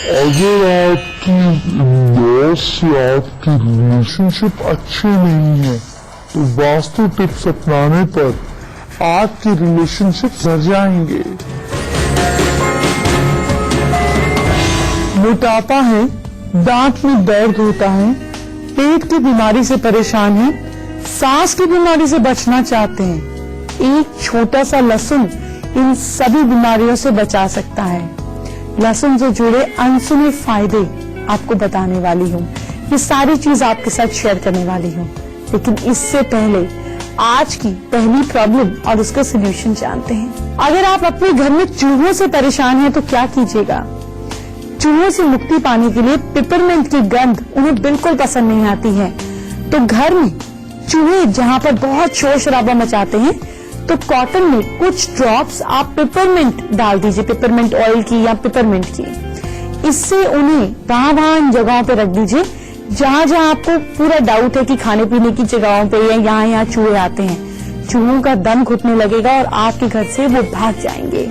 अगर आपकी लॉस या आपकी रिलेशनशिप अच्छे नहीं है तो वास्तु टिप्स अपनाने पर आपकी रिलेशनशिप सज जाएंगे। मोटापा है, दांत में दर्द होता है, पेट की बीमारी से परेशान है, सांस की बीमारी से बचना चाहते हैं, एक छोटा सा लहसुन इन सभी बीमारियों से बचा सकता है। लहसुन से जुड़े अनसुने फायदे आपको बताने वाली हूँ, ये सारी चीज आपके साथ शेयर करने वाली हूँ। लेकिन इससे पहले आज की पहली प्रॉब्लम और उसका सोल्यूशन जानते हैं। अगर आप अपने घर में चूहों से परेशान हैं तो क्या कीजिएगा। चूहों से मुक्ति पाने के लिए पिपरमिंट की गंध उन्हें बिल्कुल पसंद नहीं आती है, तो घर में चूहे जहाँ पर बहुत शोर शराबा मचाते हैं तो कॉटन में कुछ ड्रॉप्स आप पिपरमिंट डाल दीजिए, पिपरमिंट ऑयल की या पिपरमिंट की। इससे उन्हें वहां जगहों पे रख दीजिए जहां आपको पूरा डाउट है कि खाने पीने की जगहों पे या यहाँ चूहे आते हैं। चूहों का दम घुटने लगेगा और आपके घर से वो भाग जाएंगे।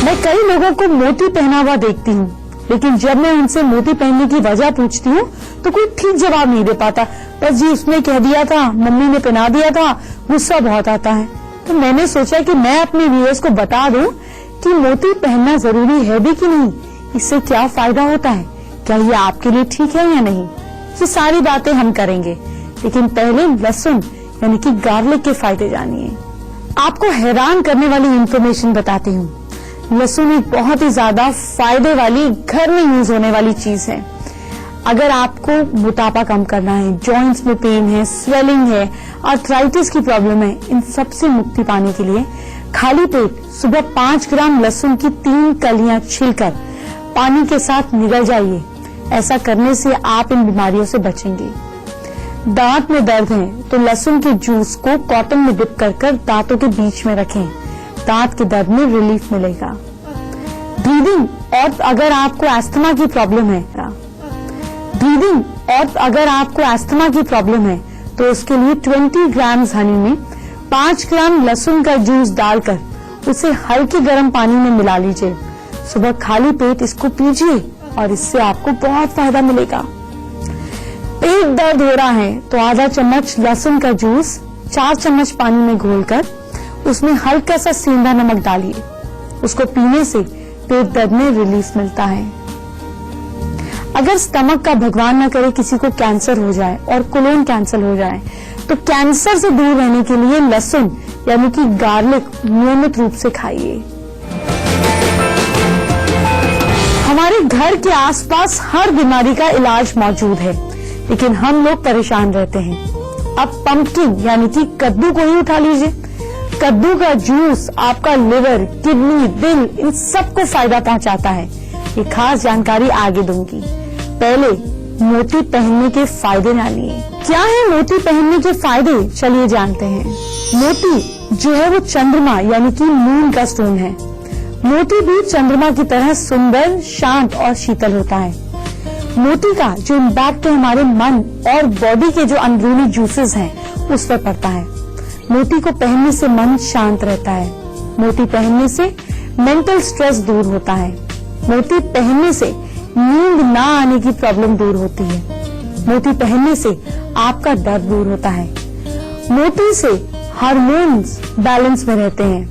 मैं कई लोगों को मोती पहना हुआ देखती हूँ, लेकिन जब मैं उनसे मोती पहनने की वजह पूछती हूँ तो कोई ठीक जवाब नहीं दे पाता। बस जी उसने कह दिया था, मम्मी ने पहना दिया था, गुस्सा बहुत आता है। तो मैंने सोचा कि मैं अपने व्यूअर्स को बता दूं कि मोती पहनना जरूरी है भी कि नहीं, इससे क्या फायदा होता है, क्या ये आपके लिए ठीक है या नहीं, ये सारी बातें हम करेंगे। लेकिन पहले लहसुन यानी कि गार्लिक के फायदे जानिए। आपको हैरान करने वाली इंफॉर्मेशन बताती हूँ। लहसुन एक बहुत ही ज्यादा फायदे वाली घर में यूज होने वाली चीज है। अगर आपको मोटापा कम करना है, जॉइंट्स में पेन है, स्वेलिंग है, आर्थराइटिस की प्रॉब्लम है, इन सब से मुक्ति पाने के लिए खाली पेट सुबह 5 ग्राम लहसुन की 3 कलियां छीलकर पानी के साथ निगल जाइए। ऐसा करने से आप इन बीमारियों से बचेंगे। दांत में दर्द है तो लहसुन के जूस को कॉटन में डिप कर दांतों के बीच में रखें, दांत के दर्द में रिलीफ मिलेगा। ब्रीदिंग और अगर आपको अस्थमा की प्रॉब्लम है तो उसके लिए 20 ग्राम हनी में 5 ग्राम लहसुन का जूस डालकर उसे हल्के गर्म पानी में मिला लीजिए। सुबह खाली पेट इसको पीजिए और इससे आपको बहुत फायदा मिलेगा। पेट दर्द हो रहा है तो आधा चम्मच लहसुन का जूस 4 चम्मच पानी में घोलकर उसमें हल्का सा सेंधा नमक डालिए। उसको पीने से पेट दर्द में रिलीफ मिलता है। अगर स्टमक का भगवान न करे किसी को कैंसर हो जाए और कोलोन कैंसर हो जाए तो कैंसर से दूर रहने के लिए लहसुन यानी कि गार्लिक नियमित रूप से खाइए। हमारे घर के आसपास हर बीमारी का इलाज मौजूद है, लेकिन हम लोग परेशान रहते हैं। अब पंपकिन यानी कि कद्दू को ही उठा लीजिए। कद्दू का जूस आपका लिवर, किडनी, दिल इन सबको फायदा पहुंचाता है। ये खास जानकारी आगे दूंगी। पहले मोती पहनने के फायदे जानिए। क्या है मोती पहनने के फायदे, चलिए जानते हैं। मोती जो है वो चंद्रमा यानी कि मून का स्टोन है। मोती भी चंद्रमा की तरह सुंदर, शांत और शीतल होता है। मोती का जो इम्पैक्ट है हमारे मन और बॉडी के जो अंदरूनी जूसेस हैं उस पर पड़ता है। मोती को पहनने से मन शांत रहता है। मोती पहनने से मेंटल स्ट्रेस दूर होता है। मोती पहनने से नींद ना आने की प्रॉब्लम दूर होती है। मोती पहनने से आपका दर्द दूर होता है। मोती से हार्मोन्स बैलेंस में रहते हैं।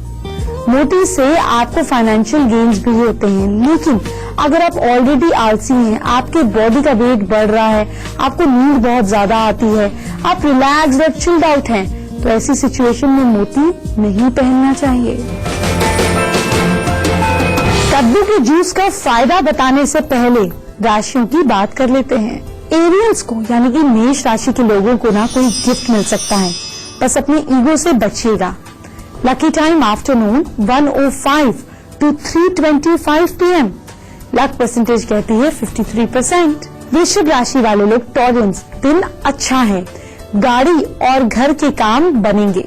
मोती से आपको फाइनेंशियल गेन्स भी होते हैं। लेकिन अगर आप ऑलरेडी आलसी हैं, आपके बॉडी का वेट बढ़ रहा है, आपको नींद बहुत ज्यादा आती है, आप रिलैक्स्ड और चिल्ड आउट हैं, तो ऐसी सिचुएशन में मोती नहीं पहनना चाहिए। कद्दू के जूस का फायदा बताने से पहले राशियों की बात कर लेते हैं। एरियल्स को यानी कि मेष राशि के लोगों को ना कोई गिफ्ट मिल सकता है, बस अपनी ईगो से बचिएगा। Lucky time afternoon 1:05 to 3:25 PM। Luck percentage कहती है 53%। वृश्चिक राशि वाले लोग टॉरेंस, दिन अच्छा है, गाड़ी और घर के काम बनेंगे।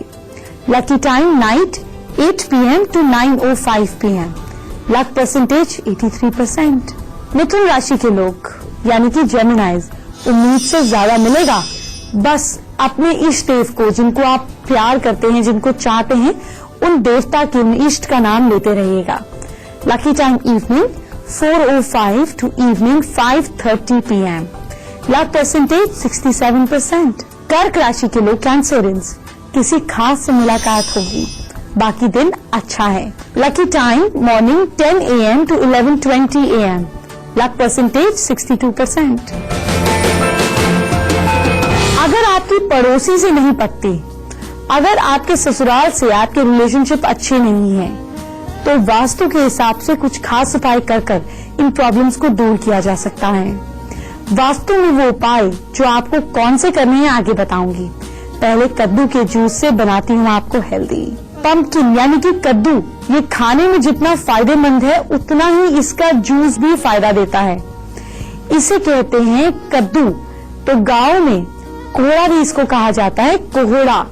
Lucky time night 8 PM to 9:05 PM। Luck percentage 83%। मिथुन राशि के लोग यानी कि जेमिनाइज, उम्मीद से ज्यादा मिलेगा, बस अपने इष्ट देव को, जिनको आप प्यार करते हैं, जिनको चाहते हैं, उन देवता के इष्ट का नाम लेते रहिएगा। Lucky time evening 4:05 to evening 5:30 p.m. Luck percentage 67%. कर्क राशि के लोग कैंसरियंस, किसी खास से मुलाकात होगी, बाकी दिन अच्छा है। Lucky time morning 10 AM to 11:20 AM. Luck percentage 62%। अगर आपकी पड़ोसी से नहीं पटती, अगर आपके ससुराल से आपके रिलेशनशिप अच्छे नहीं हैं, तो वास्तु के हिसाब से कुछ खास उपाय कर इन प्रॉब्लम्स को दूर किया जा सकता है। वास्तु में वो उपाय जो आपको कौन से करने हैं आगे बताऊंगी। पहले कद्दू के जूस से बनाती हूँ आपको हेल्दी। पंपकिन यानी कि कद्दू, ये खाने में जितना फायदेमंद है उतना ही इसका जूस भी फायदा देता है। इसे कहते हैं कद्दू, तो गाँव में कोहड़ा भी इसको कहा जाता है, कोहड़ा।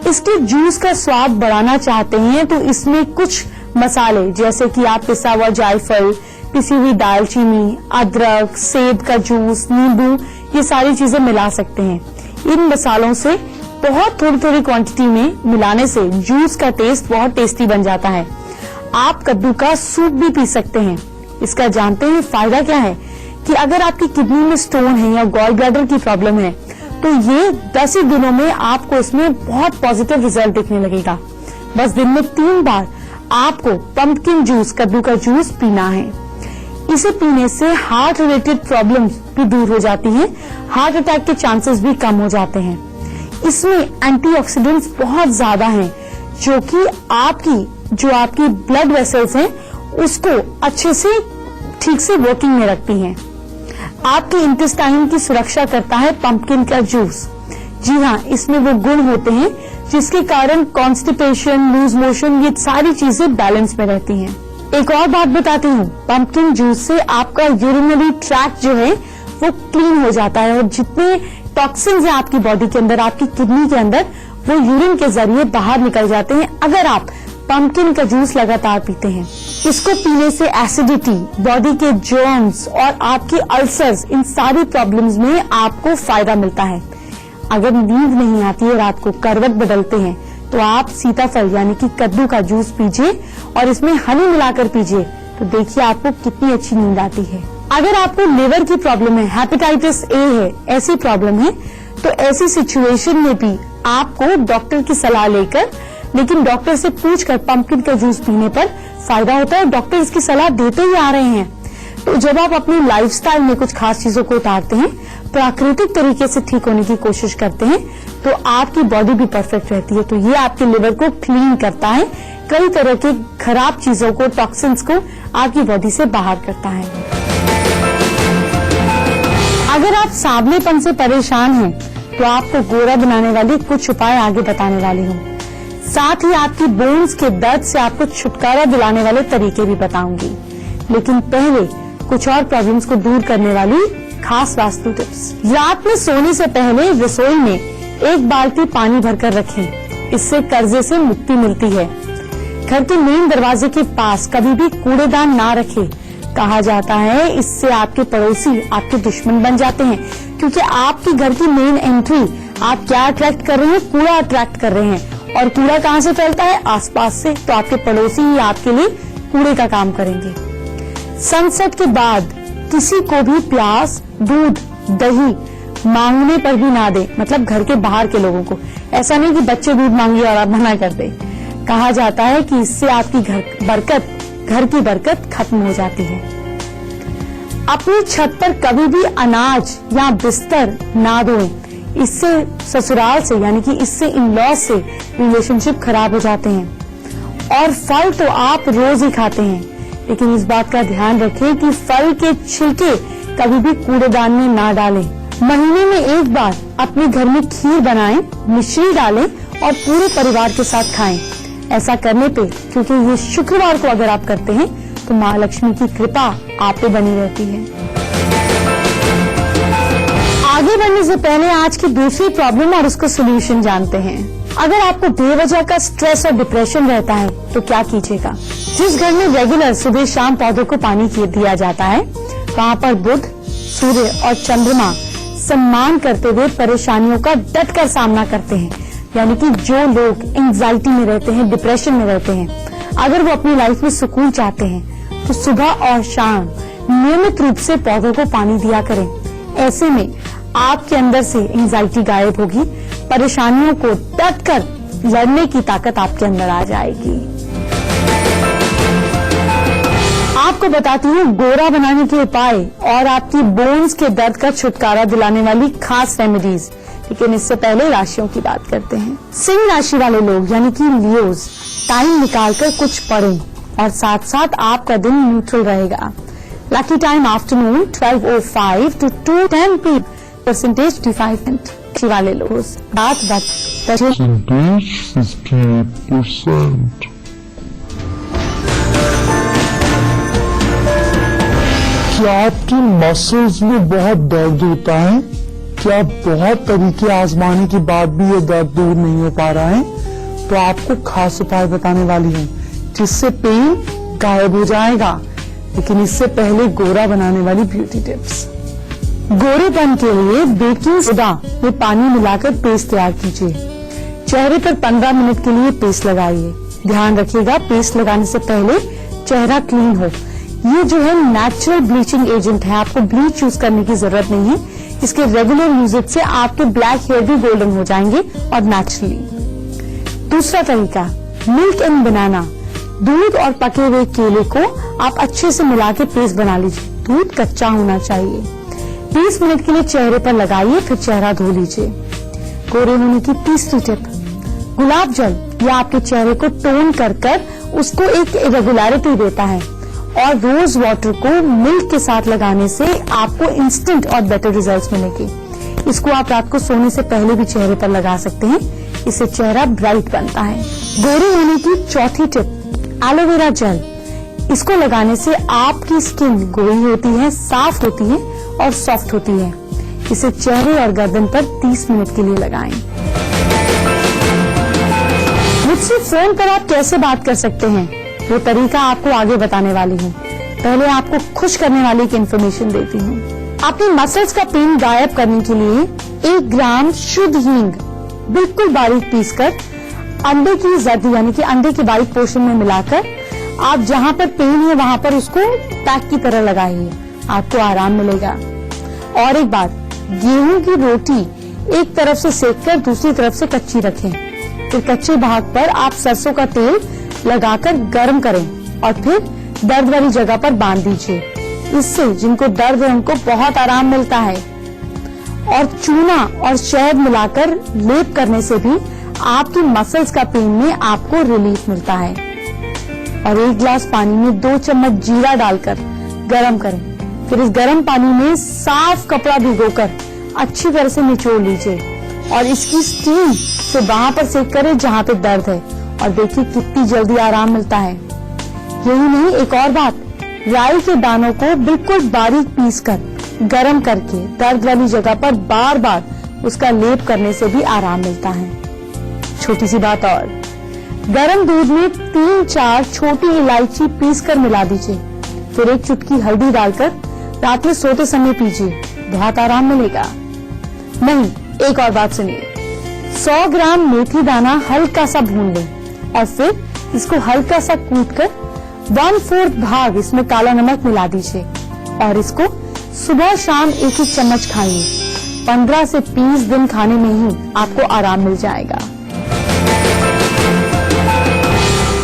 इसके जूस का स्वाद बढ़ाना चाहते हैं तो इसमें कुछ मसाले जैसे कि आप पिसा हुआ जायफल, पिसी हुई दालचीनी, अदरक, सेब का जूस, नींबू, ये सारी चीजें मिला सकते हैं। इन मसालों से बहुत थोड़ी थोड़ी क्वांटिटी में मिलाने से जूस का टेस्ट बहुत टेस्टी बन जाता है। आप कद्दू का सूप भी पी सकते हैं। इसका जानते हैं फायदा क्या है कि अगर आपकी किडनी में स्टोन है या गॉल ब्लैडर की प्रॉब्लम है तो ये 10 ही दिनों में आपको इसमें बहुत पॉजिटिव रिजल्ट दिखने लगेगा। बस दिन में 3 बार आपको पंपकिन जूस, कद्दू का जूस पीना है। इसे पीने से हार्ट रिलेटेड प्रॉब्लम्स भी दूर हो जाती हैं, हार्ट अटैक के चांसेस भी कम हो जाते हैं। इसमें एंटीऑक्सीडेंट्स बहुत ज्यादा हैं जो कि आपकी ब्लड वेसल्स हैं उसको अच्छे से ठीक से वर्किंग में रखती हैं। आपके इंटेस्टाइन की सुरक्षा करता है पंपकिन का जूस। जी हाँ, इसमें वो गुण होते हैं जिसके कारण कॉन्स्टिपेशन, लूज मोशन, ये सारी चीजें बैलेंस में रहती हैं। एक और बात बताती हूँ, पंपकिन जूस से आपका यूरिनरी ट्रैक्ट जो है वो क्लीन हो जाता है और जितने टॉक्सिन्स हैं आपकी बॉडी के अंदर, आपकी किडनी के अंदर, वो यूरिन के जरिए बाहर निकल जाते हैं अगर आप पंपकिन का जूस लगातार पीते हैं। इसको पीने से एसिडिटी, बॉडी के जर्म्स और आपके अल्सर्स, इन सारी प्रॉब्लम्स में आपको फायदा मिलता है। अगर नींद नहीं आती है, रात को करवट बदलते हैं, तो आप सीताफल यानी कि कद्दू का जूस पीजिए और इसमें हनी मिलाकर पीजिए, तो देखिए आपको कितनी अच्छी नींद आती है। अगर आपको लिवर की प्रॉब्लम है, हेपेटाइटिस ए है, ऐसी प्रॉब्लम है, तो ऐसी सिचुएशन में भी आपको डॉक्टर की सलाह लेकर, लेकिन डॉक्टर से पूछकर पंपकिन का जूस पीने पर फायदा होता है। डॉक्टर इसकी सलाह देते ही आ रहे हैं। तो जब आप अपनी लाइफस्टाइल में कुछ खास चीजों को उतारते हैं, प्राकृतिक तरीके से ठीक होने की कोशिश करते हैं, तो आपकी बॉडी भी परफेक्ट रहती है। तो ये आपके लिवर को क्लीन करता है, कई तरह के खराब चीजों को, टॉक्सिन्स को आपकी बॉडी से बाहर करता है। अगर आप सांवलेपन से परेशान हैं, तो आपको गोरा बनाने वाले कुछ उपाय आगे बताने वाली हूँ। साथ ही आपकी बोन्स के दर्द से आपको छुटकारा दिलाने वाले तरीके भी बताऊंगी। लेकिन पहले कुछ और प्रॉब्लम्स को दूर करने वाली खास वास्तु टिप्स। रात में सोने से पहले रसोई में 1 बाल्टी पानी भरकर रखें, इससे कर्जे से मुक्ति मिलती है। घर के मेन दरवाजे के पास कभी भी कूड़ेदान ना रखें। कहा जाता है इससे आपके पड़ोसी आपके दुश्मन बन जाते हैं, क्योंकि आपके घर की मेन एंट्री आप क्या अट्रैक्ट कर रहे हैं? कूड़ा अट्रैक्ट कर रहे हैं। और कूड़ा कहाँ से फैलता है? आसपास से। तो आपके पड़ोसी ही आपके लिए कूड़े का काम करेंगे। सनसेट के बाद किसी को भी प्याज, दूध, दही मांगने पर भी ना दे, मतलब घर के बाहर के लोगों को। ऐसा नहीं कि बच्चे दूध मांगे और आप मना कर दे। कहा जाता है कि इससे आपकी घर की बरकत खत्म हो जाती है। अपनी छत पर कभी भी अनाज या बिस्तर ना धोएं, इससे ससुराल से यानी कि इससे इन-लॉ से रिलेशनशिप खराब हो जाते हैं। और फल तो आप रोज ही खाते हैं, लेकिन इस बात का ध्यान रखें कि फल के छिलके कभी भी कूड़ेदान में ना डालें। महीने में 1 बार अपने घर में खीर बनाएं, मिश्री डालें और पूरे परिवार के साथ खाएं। ऐसा करने पे, क्योंकि ये शुक्रवार को अगर आप करते हैं तो माँ लक्ष्मी की कृपा आप पे बनी रहती है। आगे बढ़ने से पहले आज की दूसरी प्रॉब्लम और उसका सोल्यूशन जानते हैं। अगर आपको बेवजह का स्ट्रेस और डिप्रेशन रहता है तो क्या कीजिएगा? जिस घर में रेगुलर सुबह शाम पौधों को पानी दिया जाता है, वहाँ पर बुध, सूर्य और चंद्रमा सम्मान करते हुए परेशानियों का डटकर सामना करते हैं। यानी कि जो लोग एंजाइटी में रहते हैं, डिप्रेशन में रहते हैं, अगर वो अपनी लाइफ में सुकून चाहते हैं, तो सुबह और शाम नियमित रूप से पौधों को पानी दिया करें। ऐसे में आपके अंदर से एंजाइटी गायब होगी, परेशानियों को डट कर लड़ने की ताकत आपके अंदर आ जाएगी। आपको बताती हूँ गोरा बनाने के उपाय और आपकी बोन्स के दर्द का छुटकारा दिलाने वाली खास रेमेडीज। लेकिन इससे पहले राशियों की बात करते हैं। सिंह राशि वाले लोग यानी कि लियोज, टाइम निकालकर कुछ पढ़ें और साथ साथ आपका दिन न्यूट्रल रहेगा। Lucky time afternoon 12:05 to 2:10 p.m. Percentage 55% वाले लोग बात 58%। क्या आपकी मसल्स में बहुत दर्द होता है? क्या बहुत तरीके आजमाने के बाद भी ये दर्द दूर नहीं हो पा रहा है? तो आपको खास उपाय बताने वाली हूँ जिससे पेन गायब हो जाएगा। लेकिन इससे पहले गोरा बनाने वाली ब्यूटी टिप्स। गोरेपन के लिए बेकिंग सोडा में पानी मिलाकर पेस्ट तैयार कीजिए। चेहरे पर 15 मिनट के लिए पेस्ट लगाइए। ध्यान रखिएगा पेस्ट लगाने से पहले चेहरा क्लीन हो। ये जो है नेचुरल ब्लीचिंग एजेंट है, आपको ब्लीच यूज करने की जरूरत नहीं है। इसके रेगुलर यूजेज से आपके ब्लैक हेयर भी गोल्डन हो जाएंगे और नेचुरली। दूसरा तरीका, मिल्क एंड बनाना। दूध और पके हुए केले को आप अच्छे से मिला के पेस्ट बना लीजिए। दूध कच्चा होना चाहिए। 20 मिनट के लिए चेहरे पर लगाइए, फिर चेहरा धो लीजिए। गोरे होने की तीसरी टिप, गुलाब जल। यह आपके चेहरे को टोन कर उसको एक रेगुलरिटी देता है और रोज वाटर को मिल्क के साथ लगाने से आपको इंस्टेंट और बेटर रिजल्ट्स मिलेंगे। इसको आप रात को सोने से पहले भी चेहरे पर लगा सकते हैं, इससे चेहरा ब्राइट बनता है। गोरे होने की चौथी टिप, एलोवेरा जेल। इसको लगाने से आपकी स्किन गोरी होती है, साफ होती है और सॉफ्ट होती है। इसे चेहरे और गर्दन पर 30 मिनट के लिए लगाएं। मुझसे फोन पर आप कैसे बात कर सकते हैं, वो तरीका आपको आगे बताने वाली हूँ। पहले आपको खुश करने वाली एक इन्फॉर्मेशन देती हूँ। अपने मसल्स का पेन गायब करने के लिए 1 ग्राम शुद्ध हींग बिल्कुल बारीक पीसकर अंडे की जर्दी यानी कि अंडे के बारीक पोर्शन में मिलाकर आप जहाँ पर पेन है वहाँ पर उसको पैक की तरह लगाइए, आपको आराम मिलेगा। और एक बात, गेहूं की रोटी एक तरफ से सेककर दूसरी तरफ से कच्ची रखें, फिर कच्चे भाग पर आप सरसों का तेल लगाकर गर्म करें और फिर दर्द वाली जगह पर बांध दीजिए। इससे जिनको दर्द है उनको बहुत आराम मिलता है। और चूना और शहद मिलाकर लेप करने से भी आपकी मसल्स का पेन में आपको रिलीफ मिलता है। और 1 गिलास पानी में 2 चम्मच जीरा डालकर गर्म करें, फिर इस गर्म पानी में साफ कपड़ा भिगोकर अच्छी तरह से निचोड़ लीजिए और इसकी स्टीम से वहां पर सेक करें जहां पे दर्द है, और देखिए कितनी जल्दी आराम मिलता है। यही नहीं, एक और बात, राई के दानों को बिल्कुल बारीक पीसकर गर्म करके दर्द वाली जगह पर बार बार उसका लेप करने से भी आराम मिलता है। छोटी सी बात और, गर्म दूध में 3-4 छोटी इलायची पीसकर मिला दीजिए, फिर 1 चुटकी हल्दी डालकर रात में सोते समय पीजिए, बहुत आराम मिलेगा। नहीं, एक और बात सुनिए, 100 ग्राम मेथी दाना हल्का सा भून लें और फिर इसको हल्का सा कूटकर 1/4 भाग इसमें काला नमक मिला दीजिए और इसको सुबह शाम 1-1 चम्मच खाइए। 15 से 20 दिन खाने में ही आपको आराम मिल जाएगा।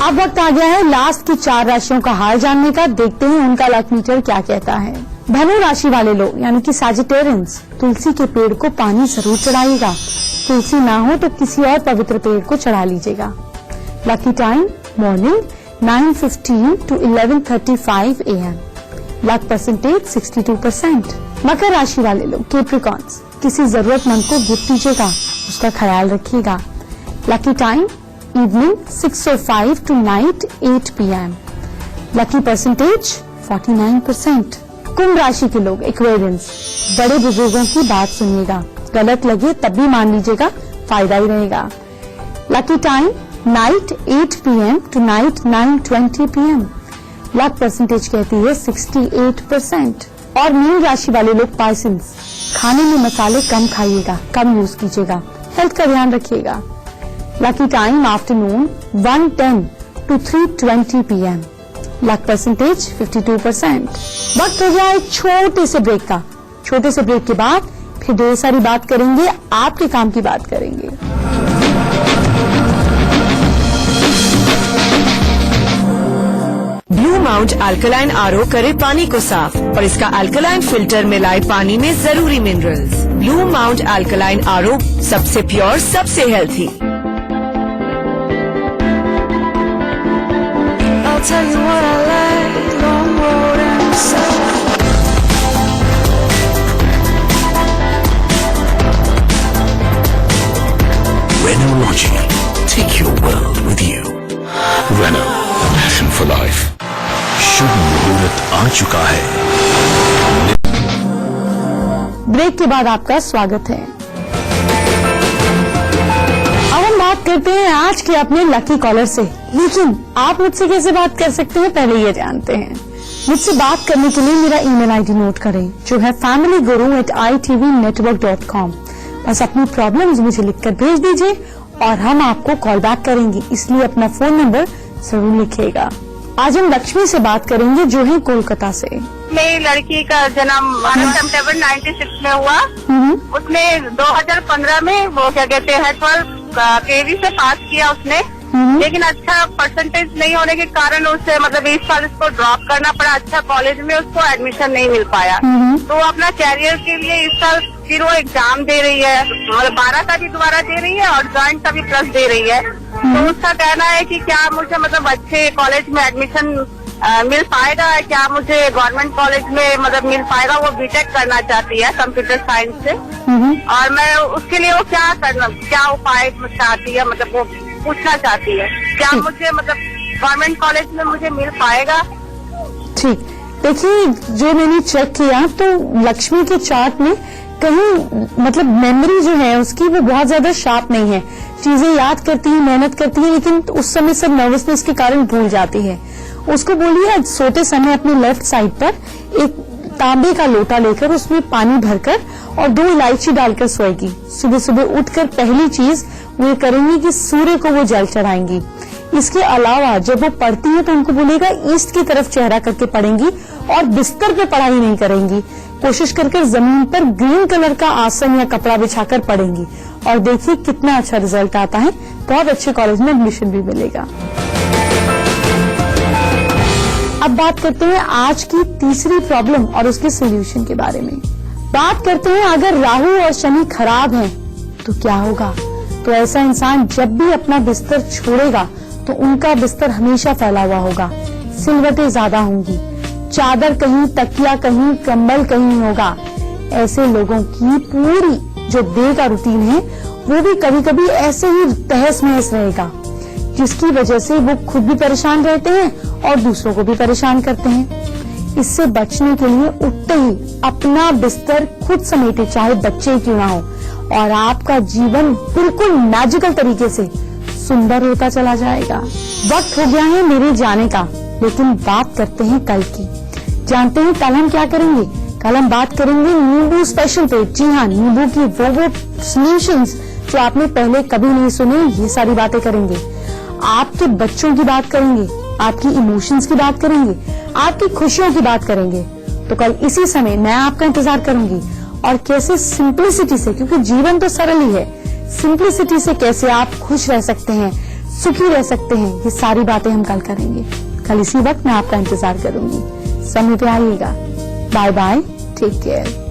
अब वक्त आ गया है लास्ट की 4 राशियों का हाल जानने का। देखते हैं उनका लक मीटर क्या कहता है। धनु राशि वाले लोग यानी कि सैजिटेरियंस, तुलसी के पेड़ को पानी जरूर चढ़ाइएगा। तुलसी ना हो तो किसी और पवित्र पेड़ को चढ़ा लीजिएगा। Lucky time morning 9:15 to 11:35 AM। Luck percentage 62%। मकर राशि वाले लोग, कैप्रिकॉर्न्स, किसी जरूरतमंद को गिफ्ट दीजिएगा, उसका ख्याल रखिएगा। Lucky time evening 6:05 to night 8 PM। Lucky percentage 49%। कुंभ राशि के लोग, एक्वेरियंस, बड़े बुजुर्गों की बात सुनिएगा, गलत लगे तब भी मान लीजिएगा, फायदा ही रहेगा। Lucky time night 8 PM to night 9:20 PM। Luck percentage कहती है 68%। और मीन राशि वाले लोग, पाइसेंस, खाने में मसाले कम खाइएगा, कम यूज कीजिएगा, हेल्थ का ध्यान रखिएगा। Lucky time afternoon 1:10 to 3:20 PM। Luck percentage 52%। वक्त हो गया एक छोटे से ब्रेक का। छोटे से ब्रेक के बाद फिर ढेर सारी बात करेंगे, आपके काम की बात करेंगे। ब्लू माउंट अल्कलाइन आरओ करे पानी को साफ और इसका अल्कलाइन फिल्टर मिलाए पानी में जरूरी minerals. Blue mount alkaline RO सबसे प्योर, सबसे healthy. Renology, take your world with you. Renault, passion for life. शुभ मुहूर्त आ चुका है। ब्रेक के बाद आपका स्वागत है। अब हम बात करते हैं आज के अपने लकी कॉलर से। लेकिन आप मुझसे कैसे बात कर सकते हैं, पहले ये जानते हैं। मुझसे बात करने के लिए मेरा ईमेल आईडी नोट करें, जो है familyguru@itvnetwork.com। बस अपनी प्रॉब्लम्स मुझे लिखकर भेज दीजिए और हम आपको कॉल बैक करेंगे, इसलिए अपना फोन नंबर जरूर लिखिएगा। आज हम लक्ष्मी से बात करेंगे, जो है कोलकाता से। मेरी लड़की का जन्म 12 सितंबर 96 में हुआ। उसने 2015 में वो क्या कहते हैं 12 केवी से पास किया उसने, लेकिन अच्छा परसेंटेज नहीं होने के कारण उसे मतलब इस साल इसको ड्रॉप करना पड़ा। अच्छा कॉलेज में उसको एडमिशन नहीं मिल पाया, तो वो अपना कैरियर के लिए इस साल फिर वो एग्जाम दे रही है, मतलब 12 का भी दोबारा दे रही है और ज्वाइंट का भी प्लस दे रही है। तो उसका कहना है कि क्या मुझे मतलब अच्छे कॉलेज में एडमिशन मिल पाएगा, क्या मुझे गवर्नमेंट कॉलेज में मतलब मिल पाएगा। वो बीटेक करना चाहती है कंप्यूटर साइंस से, और मैं उसके लिए वो क्या उपाय चाहती है, मतलब वो पूछना चाहती है क्या मुझे मतलब गवर्नमेंट कॉलेज में मुझे मिल पाएगा। ठीक, देखिए जो मैंने चेक किया तो लक्ष्मी के चार्ट में कहीं मतलब मेमोरी जो है उसकी वो बहुत ज्यादा शार्प नहीं है। चीजें याद करती है, मेहनत करती है, लेकिन उस समय सब नर्वसनेस के कारण भूल जाती है। उसको बोलिए सोते समय अपने लेफ्ट साइड पर एक तांबे का लोटा लेकर उसमें पानी भरकर और 2 इलायची डालकर सोएगी। सुबह सुबह उठकर पहली चीज वो ये करेंगी कि सूर्य को वो जल चढ़ाएंगी। इसके अलावा जब वो पढ़ती है तो उनको बोलेगा ईस्ट की तरफ चेहरा करके पढ़ेंगी और बिस्तर पे पढ़ाई नहीं करेंगी। कोशिश करके जमीन पर ग्रीन कलर का आसन या कपड़ा बिछाकर पढ़ेंगी और देखिए कितना अच्छा रिजल्ट आता है। बहुत अच्छे कॉलेज में एडमिशन भी मिलेगा। अब बात करते हैं आज की तीसरी प्रॉब्लम और उसके सोल्यूशन के बारे में। बात करते हैं अगर राहु और शनि खराब हैं तो क्या होगा। तो ऐसा इंसान जब भी अपना बिस्तर छोड़ेगा तो उनका बिस्तर हमेशा फैला हुआ होगा, सिलवटें ज्यादा होंगी, चादर कहीं, तकिया कहीं, कंबल कहीं होगा। ऐसे लोगों की पूरी जो डे का रूटीन है वो भी कभी कभी ऐसे ही तहस महस रहेगा, जिसकी वजह से वो खुद भी परेशान रहते हैं और दूसरों को भी परेशान करते हैं। इससे बचने के लिए उठते ही अपना बिस्तर खुद समेटे, चाहे बच्चे क्यों ना हो, और आपका जीवन बिल्कुल मैजिकल तरीके से सुंदर होता चला जाएगा। वक्त हो गया है मेरे जाने का, लेकिन बात करते हैं कल की। जानते हैं कल हम क्या करेंगे? कल हम बात करेंगे नींबू स्पेशल पे। जी हाँ, नींबू की वो सॉल्यूशंस जो आपने पहले कभी नहीं सुने, ये सारी बातें करेंगे। आपके बच्चों की बात करेंगे, आपकी इमोशंस की बात करेंगे, आपकी खुशियों की बात करेंगे। तो कल इसी समय मैं आपका इंतजार करूंगी और कैसे सिंप्लिसिटी से, क्योंकि जीवन तो सरल ही है, सिंप्लिसिटी से कैसे आप खुश रह सकते हैं, सुखी रह सकते हैं, ये सारी बातें हम कल करेंगे। कल इसी वक्त मैं आपका इंतजार करूंगी। समय पे आइएगा। Bye bye, take care.